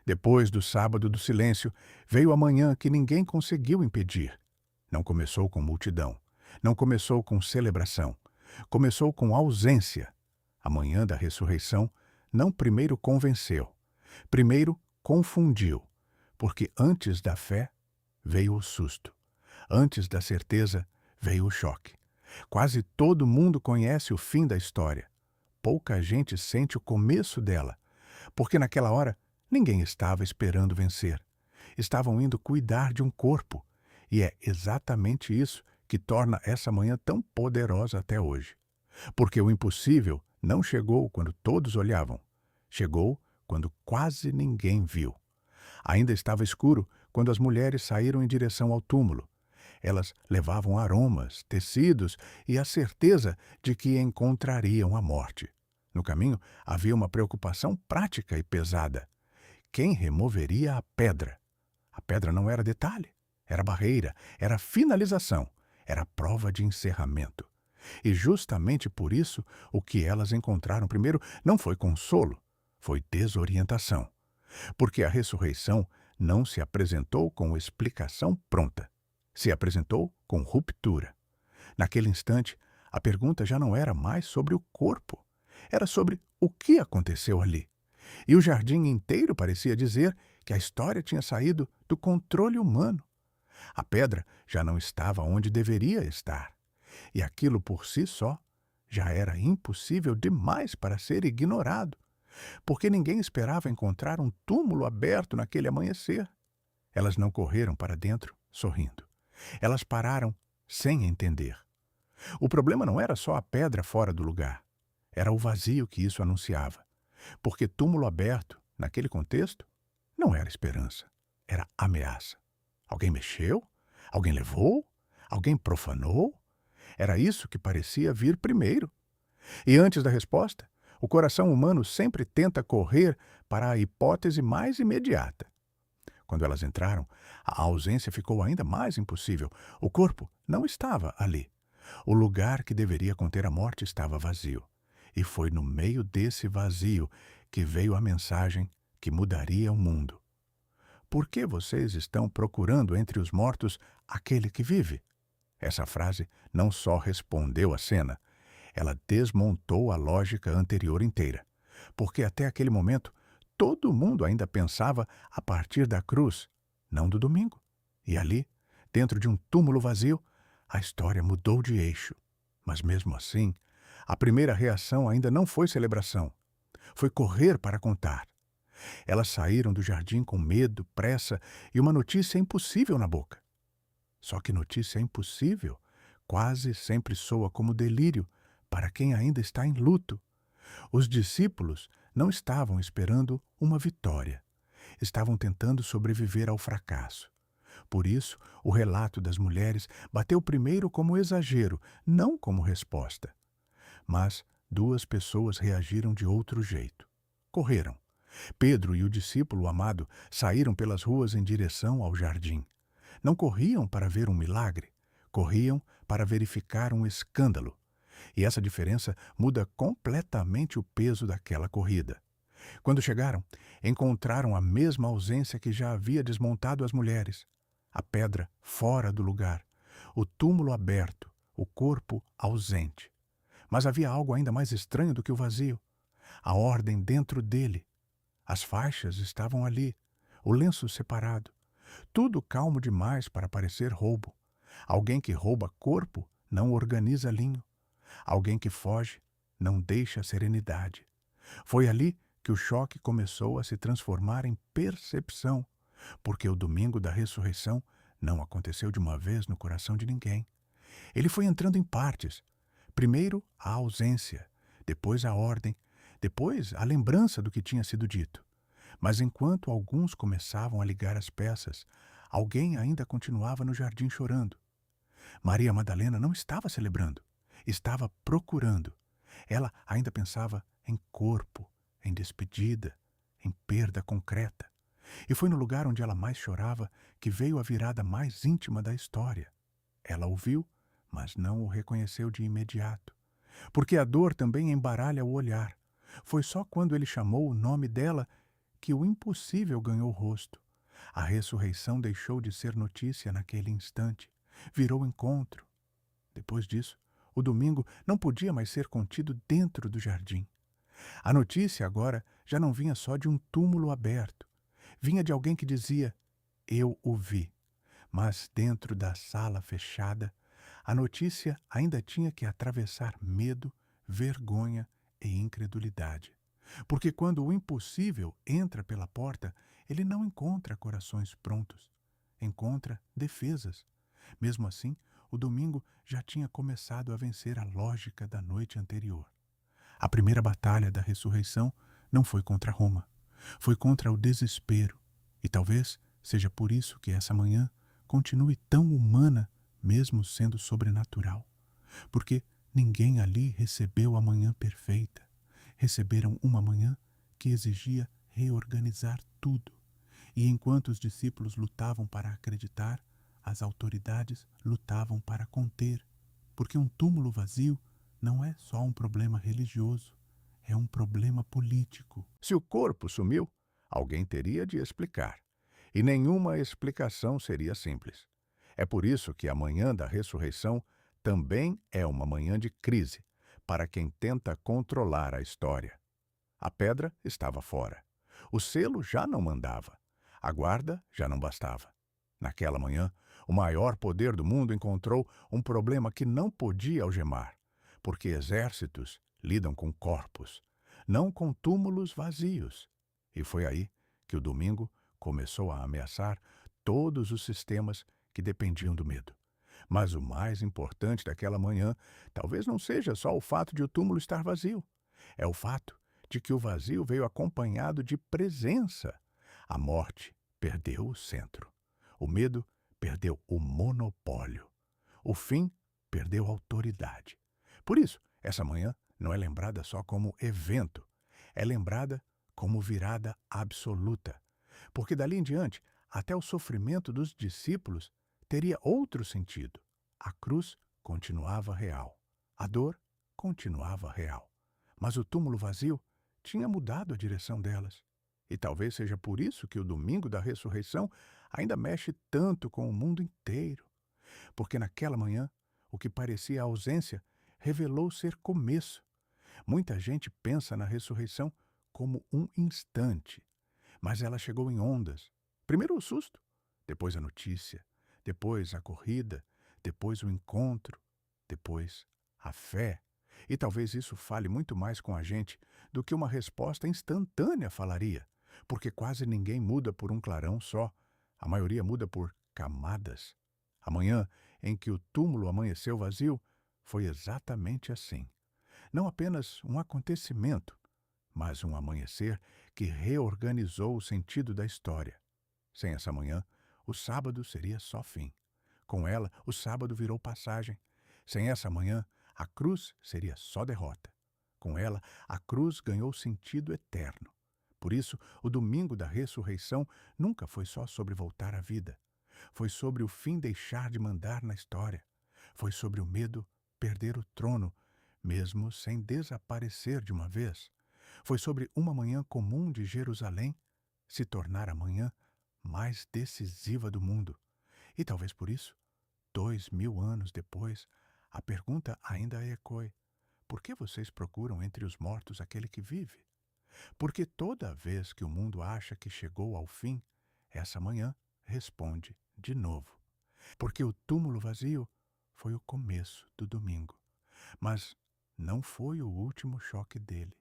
Depois do sábado do silêncio, veio a manhã que ninguém conseguiu impedir. Não começou com multidão. Não começou com celebração. Começou com ausência. A manhã da ressurreição não primeiro convenceu. Primeiro confundiu. Porque antes da fé veio o susto. Antes da certeza veio o choque. Quase todo mundo conhece o fim da história. Pouca gente sente o começo dela. Porque naquela hora ninguém estava esperando vencer. Estavam indo cuidar de um corpo. E é exatamente isso que torna essa manhã tão poderosa até hoje. Porque o impossível não chegou quando todos olhavam. Chegou quando quase ninguém viu. Ainda estava escuro quando as mulheres saíram em direção ao túmulo. Elas levavam aromas, tecidos e a certeza de que encontrariam a morte. No caminho havia uma preocupação prática e pesada. Quem removeria a pedra? A pedra não era detalhe, era barreira, era finalização, era prova de encerramento. E justamente por isso, o que elas encontraram primeiro não foi consolo, foi desorientação. Porque a ressurreição não se apresentou com explicação pronta. Se apresentou com ruptura. Naquele instante, a pergunta já não era mais sobre o corpo. Era sobre o que aconteceu ali. E o jardim inteiro parecia dizer que a história tinha saído do controle humano. A pedra já não estava onde deveria estar. E aquilo por si só já era impossível demais para ser ignorado. Porque ninguém esperava encontrar um túmulo aberto naquele amanhecer. Elas não correram para dentro sorrindo. Elas pararam sem entender. O problema não era só a pedra fora do lugar. Era o vazio que isso anunciava. Porque túmulo aberto, naquele contexto, não era esperança. Era ameaça. Alguém mexeu? Alguém levou? Alguém profanou? Era isso que parecia vir primeiro. E antes da resposta, o coração humano sempre tenta correr para a hipótese mais imediata. Quando elas entraram, a ausência ficou ainda mais impossível. O corpo não estava ali. O lugar que deveria conter a morte estava vazio. E foi no meio desse vazio que veio a mensagem que mudaria o mundo. Por que vocês estão procurando entre os mortos aquele que vive? Essa frase não só respondeu à cena, ela desmontou a lógica anterior inteira. Porque até aquele momento, todo mundo ainda pensava a partir da cruz, não do domingo. E ali, dentro de um túmulo vazio, a história mudou de eixo. Mas mesmo assim, a primeira reação ainda não foi celebração. Foi correr para contar. Elas saíram do jardim com medo, pressa e uma notícia impossível na boca. Só que notícia impossível quase sempre soa como delírio para quem ainda está em luto. Os discípulos não estavam esperando uma vitória. Estavam tentando sobreviver ao fracasso. Por isso, o relato das mulheres bateu primeiro como exagero, não como resposta. Mas duas pessoas reagiram de outro jeito. Correram. Pedro e o discípulo amado saíram pelas ruas em direção ao jardim. Não corriam para ver um milagre, corriam para verificar um escândalo. E essa diferença muda completamente o peso daquela corrida. Quando chegaram, encontraram a mesma ausência que já havia desmontado as mulheres. A pedra fora do lugar, o túmulo aberto, o corpo ausente. Mas havia algo ainda mais estranho do que o vazio. A ordem dentro dele. As faixas estavam ali, o lenço separado. Tudo calmo demais para parecer roubo. Alguém que rouba corpo não organiza linho. Alguém que foge não deixa serenidade. Foi ali que o choque começou a se transformar em percepção, porque o domingo da ressurreição não aconteceu de uma vez no coração de ninguém. Ele foi entrando em partes. Primeiro a ausência, depois a ordem, depois a lembrança do que tinha sido dito. Mas enquanto alguns começavam a ligar as peças, alguém ainda continuava no jardim chorando. Maria Madalena não estava celebrando, estava procurando. Ela ainda pensava em corpo, em despedida, em perda concreta. E foi no lugar onde ela mais chorava que veio a virada mais íntima da história. Ela o viu, mas não o reconheceu de imediato. Porque a dor também embaralha o olhar. Foi só quando ele chamou o nome dela que o impossível ganhou rosto. A ressurreição deixou de ser notícia naquele instante, virou encontro. Depois disso, o domingo não podia mais ser contido dentro do jardim. A notícia agora já não vinha só de um túmulo aberto. Vinha de alguém que dizia: "Eu o vi". Mas dentro da sala fechada, a notícia ainda tinha que atravessar medo, vergonha e incredulidade. Porque quando o impossível entra pela porta, ele não encontra corações prontos, encontra defesas. Mesmo assim, o domingo já tinha começado a vencer a lógica da noite anterior. A primeira batalha da ressurreição não foi contra Roma, foi contra o desespero. E talvez seja por isso que essa manhã continue tão humana, mesmo sendo sobrenatural. Porque ninguém ali recebeu a manhã perfeita. Receberam uma manhã que exigia reorganizar tudo. E enquanto os discípulos lutavam para acreditar, as autoridades lutavam para conter. Porque um túmulo vazio não é só um problema religioso, é um problema político. Se o corpo sumiu, alguém teria de explicar. E nenhuma explicação seria simples. É por isso que a manhã da ressurreição também é uma manhã de crise para quem tenta controlar a história. A pedra estava fora. O selo já não mandava. A guarda já não bastava. Naquela manhã, o maior poder do mundo encontrou um problema que não podia algemar, porque exércitos lidam com corpos, não com túmulos vazios. E foi aí que o domingo começou a ameaçar todos os sistemas que dependiam do medo. Mas o mais importante daquela manhã talvez não seja só o fato de o túmulo estar vazio. É o fato de que o vazio veio acompanhado de presença. A morte perdeu o centro. O medo perdeu o monopólio. O fim perdeu a autoridade. Por isso, essa manhã não é lembrada só como evento, é lembrada como virada absoluta. Porque dali em diante, até o sofrimento dos discípulos teria outro sentido. A cruz continuava real. A dor continuava real. Mas o túmulo vazio tinha mudado a direção delas. E talvez seja por isso que o domingo da ressurreição ainda mexe tanto com o mundo inteiro. Porque naquela manhã, o que parecia ausência revelou ser começo. Muita gente pensa na ressurreição como um instante, mas ela chegou em ondas. Primeiro o susto, depois a notícia, depois a corrida, depois o encontro, depois a fé. E talvez isso fale muito mais com a gente do que uma resposta instantânea falaria, porque quase ninguém muda por um clarão só, a maioria muda por camadas. A manhã em que o túmulo amanheceu vazio foi exatamente assim. Não apenas um acontecimento, mas um amanhecer que reorganizou o sentido da história. Sem essa manhã, o sábado seria só fim. Com ela, o sábado virou passagem. Sem essa manhã, a cruz seria só derrota. Com ela, a cruz ganhou sentido eterno. Por isso, o domingo da ressurreição nunca foi só sobre voltar à vida. Foi sobre o fim deixar de mandar na história. Foi sobre o medo perder o trono, mesmo sem desaparecer de uma vez. Foi sobre uma manhã comum de Jerusalém se tornar a manhã mais decisiva do mundo. E talvez por isso, 2000 anos depois, a pergunta ainda ecoe: por que vocês procuram entre os mortos aquele que vive? Porque toda vez que o mundo acha que chegou ao fim, essa manhã responde de novo. Porque o túmulo vazio foi o começo do domingo, mas não foi o último choque dele.